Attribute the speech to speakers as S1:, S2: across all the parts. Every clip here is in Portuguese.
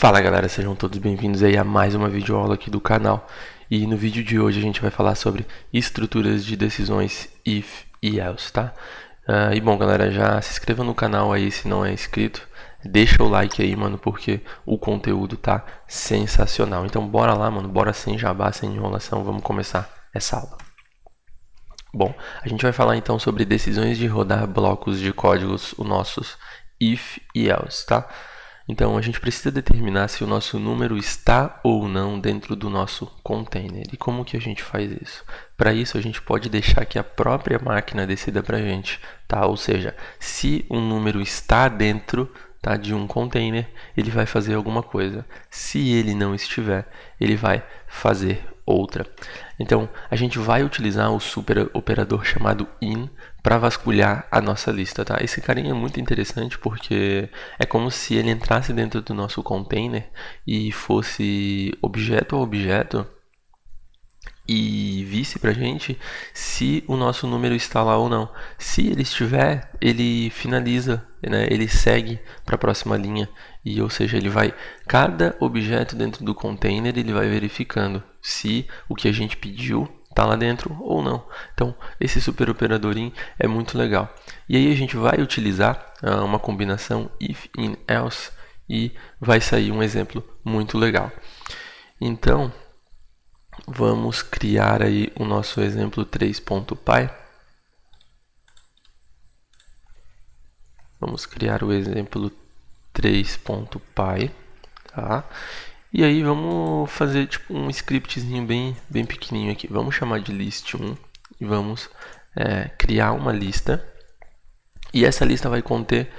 S1: Fala galera, sejam todos bem-vindos aí a mais uma videoaula aqui do canal. E no vídeo de hoje a gente vai falar sobre estruturas de decisões if e else, tá? E bom galera, já se inscreva no canal aí se não é inscrito. Deixa o like aí, mano, porque o conteúdo tá sensacional. Então bora lá, mano, bora sem jabá, sem enrolação, vamos começar essa aula. Bom, a gente vai falar então sobre decisões de rodar blocos de códigos, os nossos if e else, tá? Então, a gente precisa determinar se o nosso número está ou não dentro do nosso container. E como que a gente faz isso? Para isso, a gente pode deixar que a própria máquina decida para a gente, tá? Ou seja, se um número está dentro, tá, de um container, ele vai fazer alguma coisa. Se ele não estiver, ele vai fazer outra. Então, a gente vai utilizar o super operador chamado in para vasculhar a nossa lista, tá? Esse carinha é muito interessante porque é como se ele entrasse dentro do nosso container e fosse objeto a objeto e visse pra gente se o nosso número está lá ou não. Se ele estiver, ele finaliza, né? Ele segue para a próxima linha e, ou seja, ele vai cada objeto dentro do container, ele vai verificando se o que a gente pediu está lá dentro ou não. Então, esse super operador in é muito legal. E aí a gente vai utilizar uma combinação if, in, else e vai sair um exemplo muito legal. Então, vamos criar aí o nosso exemplo 3.py. Vamos criar o exemplo 3.py, tá? E aí vamos fazer tipo um scriptzinho bem pequenininho aqui. Vamos chamar de list1 e vamos criar uma lista. E essa lista vai conter,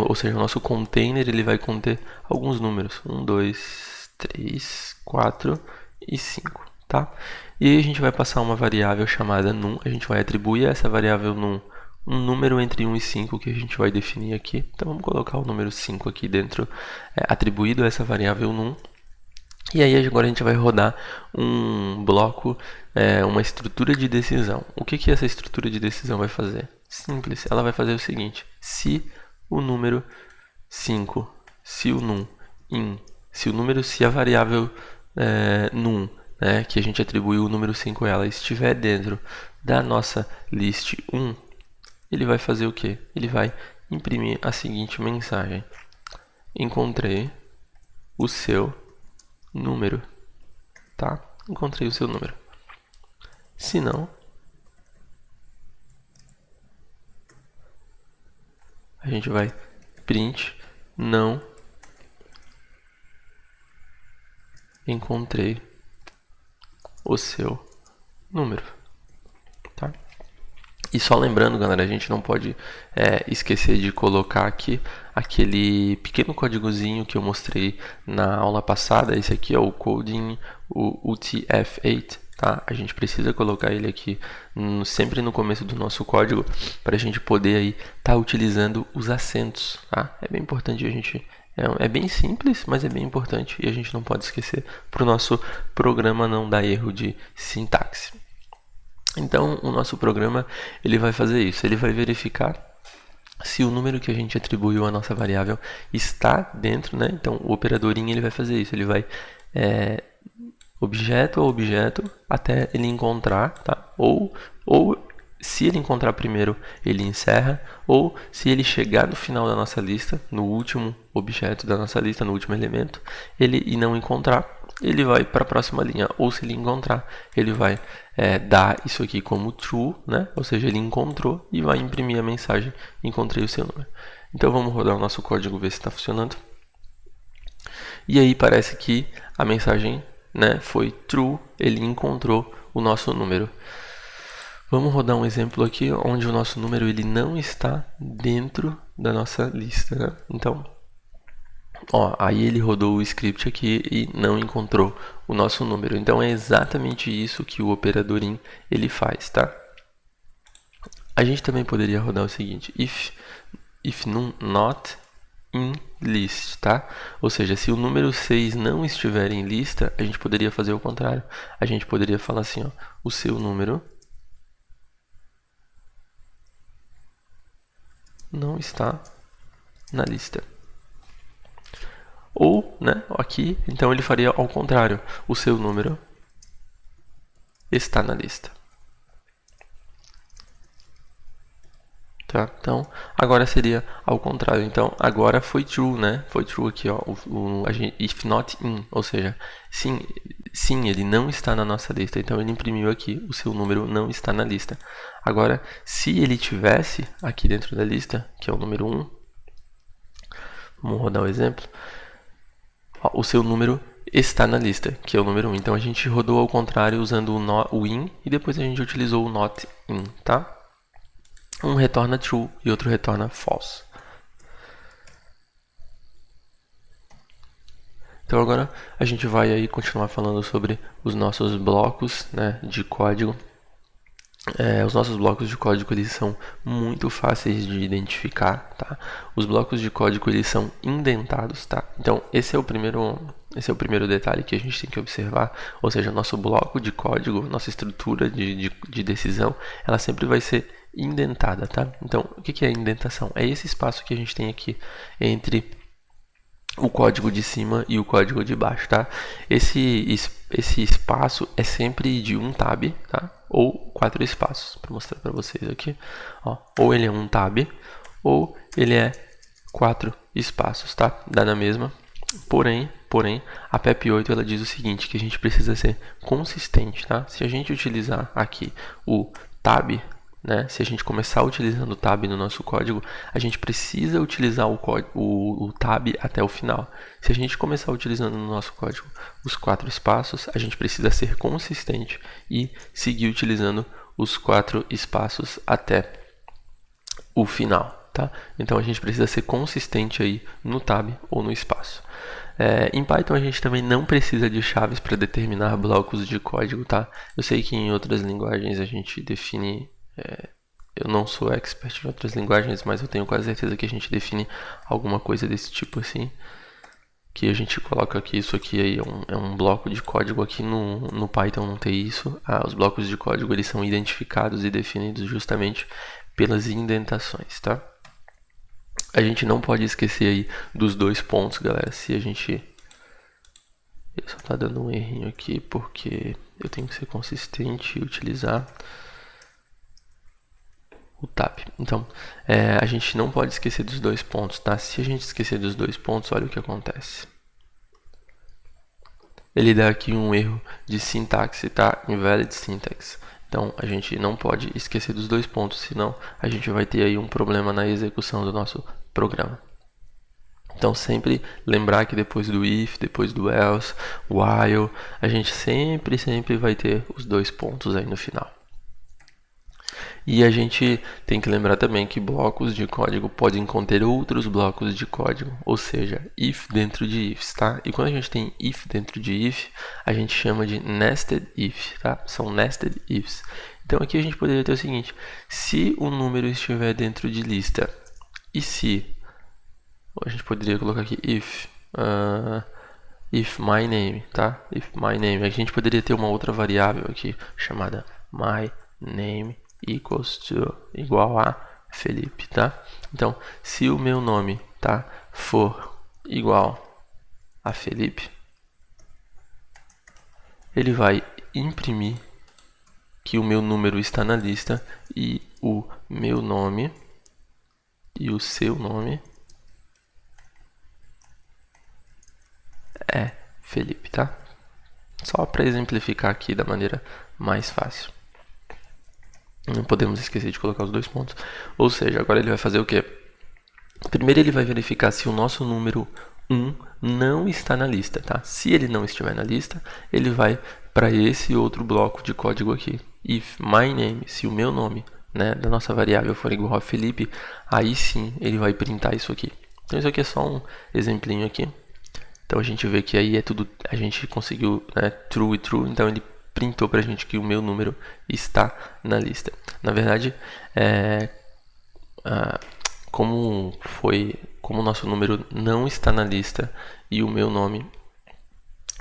S1: ou seja, o nosso container ele vai conter alguns números. 1, 2, 3, 4 e 5, tá? E aí a gente vai passar uma variável chamada num. A gente vai atribuir a essa variável num um número entre 1 e 5 que a gente vai definir aqui. Então vamos colocar o número 5 aqui dentro, atribuído a essa variável num. E aí agora a gente vai rodar um bloco, uma estrutura de decisão. O que essa estrutura de decisão vai fazer? Simples, ela vai fazer o seguinte: se o número 5, se o num in, se a variável num, né, que a gente atribuiu o número 5 a ela, estiver dentro da nossa list 1, ele vai fazer o quê? Ele vai imprimir a seguinte mensagem: encontrei o seu número, tá? Encontrei o seu número. Se não, a gente vai print não encontrei o seu número, tá? E só lembrando, galera, a gente não pode esquecer de colocar aqui aquele pequeno códigozinho que eu mostrei na aula passada. Esse aqui é o coding, o UTF-8, tá? A gente precisa colocar ele aqui sempre no começo do nosso código para a gente poder aí estar utilizando os acentos, tá? É bem importante a gente... É bem simples, mas é bem importante e a gente não pode esquecer para o nosso programa não dar erro de sintaxe. Então, o nosso programa ele vai fazer isso, ele vai verificar se o número que a gente atribuiu à nossa variável está dentro, né? Então, o operadorinho ele vai fazer isso, ele vai objeto a objeto até ele encontrar, tá? Ou se ele encontrar primeiro, ele encerra, ou se ele chegar no final da nossa lista, no último objeto da nossa lista, no último elemento, e não encontrar, ele vai para a próxima linha, ou se ele encontrar, ele vai dar isso aqui como true, né? Ou seja, ele encontrou e vai imprimir a mensagem: encontrei o seu número. Então vamos rodar o nosso código, ver se está funcionando. E aí parece que a mensagem, né, foi true, ele encontrou o nosso número. Vamos rodar um exemplo aqui onde o nosso número ele não está dentro da nossa lista, né? Então, aí ele rodou o script aqui e não encontrou o nosso número. Então é exatamente isso que o operador in ele faz, tá? A gente também poderia rodar o seguinte: if num not in list, tá? Ou seja, se o número 6 não estiver em lista, a gente poderia fazer o contrário. A gente poderia falar assim, ó: o seu número não está na lista. Ou, né, aqui, então ele faria ao contrário, o seu número está na lista. Tá? Então, agora seria ao contrário. Então, agora foi true, né? Foi true aqui, ó, if not in, ou seja, sim, ele não está na nossa lista. Então, ele imprimiu aqui, o seu número não está na lista. Agora, se ele tivesse aqui dentro da lista, que é o número 1, vamos rodar o exemplo, ó, o seu número está na lista, que é o número 1. Então, a gente rodou ao contrário usando o in e depois a gente utilizou o not in, tá? Um retorna true e outro retorna false. Então agora a gente vai aí continuar falando sobre os nossos blocos, né, de código. Os nossos blocos de código eles são muito fáceis de identificar, tá? Os blocos de código eles são indentados, tá? Então esse é o primeiro detalhe que a gente tem que observar, ou seja, nosso bloco de código, nossa estrutura de decisão, ela sempre vai ser indentada, tá? Então o que é indentação? É esse espaço que a gente tem aqui entre o código de cima e o código de baixo, tá? Esse espaço é sempre de um tab, tá? Ou 4 espaços, para mostrar para vocês aqui. Ó, ou ele é um tab, ou ele é 4 espaços, tá? Dá na mesma. Porém, a PEP8 ela diz o seguinte, que a gente precisa ser consistente, tá? Se a gente utilizar aqui o tab, né? Se a gente começar utilizando o tab no nosso código, a gente precisa utilizar o tab até o final. Se a gente começar utilizando no nosso código os 4 espaços, a gente precisa ser consistente e seguir utilizando os 4 espaços até o final. Tá? Então a gente precisa ser consistente aí no tab ou no espaço. Em Python a gente também não precisa de chaves para determinar blocos de código, tá? Eu sei que em outras linguagens a gente define... eu não sou expert em outras linguagens, mas eu tenho quase certeza que a gente define alguma coisa desse tipo assim. Que a gente coloca aqui, isso aqui aí é um bloco de código. Aqui no Python não tem isso. Os blocos de código eles são identificados e definidos justamente pelas indentações, tá? A gente não pode esquecer aí dos 2 pontos, galera. Se a gente... Ele só tá dando um errinho aqui porque eu tenho que ser consistente e utilizar o tab. Então, a gente não pode esquecer dos 2 pontos, tá? Se a gente esquecer dos 2 pontos, olha o que acontece. Ele dá aqui um erro de sintaxe, tá? Invalid syntax. Então, a gente não pode esquecer dos 2 pontos, senão a gente vai ter aí um problema na execução do nosso programa. Então, sempre lembrar que depois do if, depois do else, while, a gente sempre vai ter os 2 pontos aí no final. E a gente tem que lembrar também que blocos de código podem conter outros blocos de código, ou seja, if dentro de ifs, tá? E quando a gente tem if dentro de if, a gente chama de nested if, tá? São nested ifs. Então aqui a gente poderia ter o seguinte, se o número estiver dentro de lista, e se, a gente poderia colocar aqui if my name, tá? If my name, a gente poderia ter uma outra variável aqui, chamada my name equals to, igual a Felipe, tá? Então, se o meu nome, tá, for igual a Felipe, ele vai imprimir que o meu número está na lista e o meu nome e o seu nome é Felipe, tá? Só para exemplificar aqui da maneira mais fácil. Não podemos esquecer de colocar os 2 pontos. Ou seja, agora ele vai fazer o quê? Primeiro ele vai verificar se o nosso número 1 não está na lista, tá? Se ele não estiver na lista, ele vai para esse outro bloco de código aqui. If my name, se o meu nome, né, da nossa variável for igual a Felipe, aí sim ele vai printar isso aqui. Então isso aqui é só um exemplinho aqui. Então a gente vê que aí é tudo, a gente conseguiu, né, true e true, então ele printou pra gente que o meu número está na lista. Na verdade, como o nosso número não está na lista e o meu nome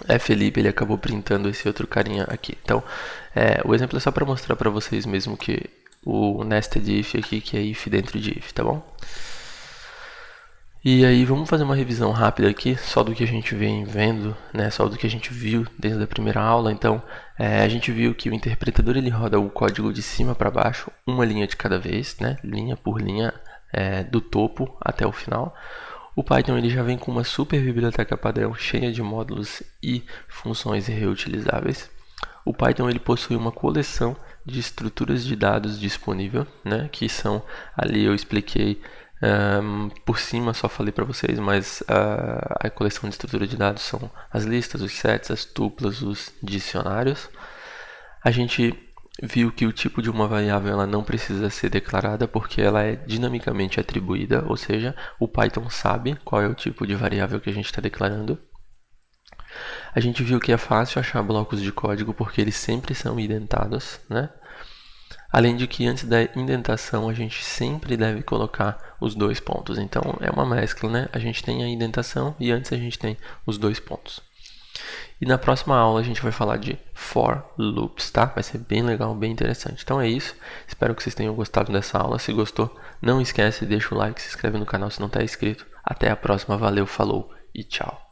S1: é Felipe, ele acabou printando esse outro carinha aqui. Então, o exemplo é só para mostrar para vocês mesmo que o nested if aqui, que é if dentro de if, tá bom? E aí vamos fazer uma revisão rápida aqui, só do que a gente vem vendo, né? Só do que a gente viu desde a primeira aula. Então, a gente viu que o interpretador ele roda o código de cima para baixo, uma linha de cada vez, né? Linha por linha, do topo até o final. O Python ele já vem com uma super biblioteca padrão cheia de módulos e funções reutilizáveis. O Python ele possui uma coleção de estruturas de dados disponível, né? Que são ali eu expliquei por cima, só falei para vocês, mas a coleção de estrutura de dados são as listas, os sets, as tuplas, os dicionários. A gente viu que o tipo de uma variável ela não precisa ser declarada porque ela é dinamicamente atribuída, ou seja, o Python sabe qual é o tipo de variável que a gente está declarando. A gente viu que é fácil achar blocos de código porque eles sempre são indentados, né? Além de que antes da indentação a gente sempre deve colocar os dois pontos. Então é uma mescla, né? A gente tem a indentação e antes a gente tem os dois pontos. E na próxima aula a gente vai falar de for loops, tá? Vai ser bem legal, bem interessante. Então é isso. Espero que vocês tenham gostado dessa aula. Se gostou, não esquece, deixa o like, se inscreve no canal se não está inscrito. Até a próxima. Valeu, falou e tchau.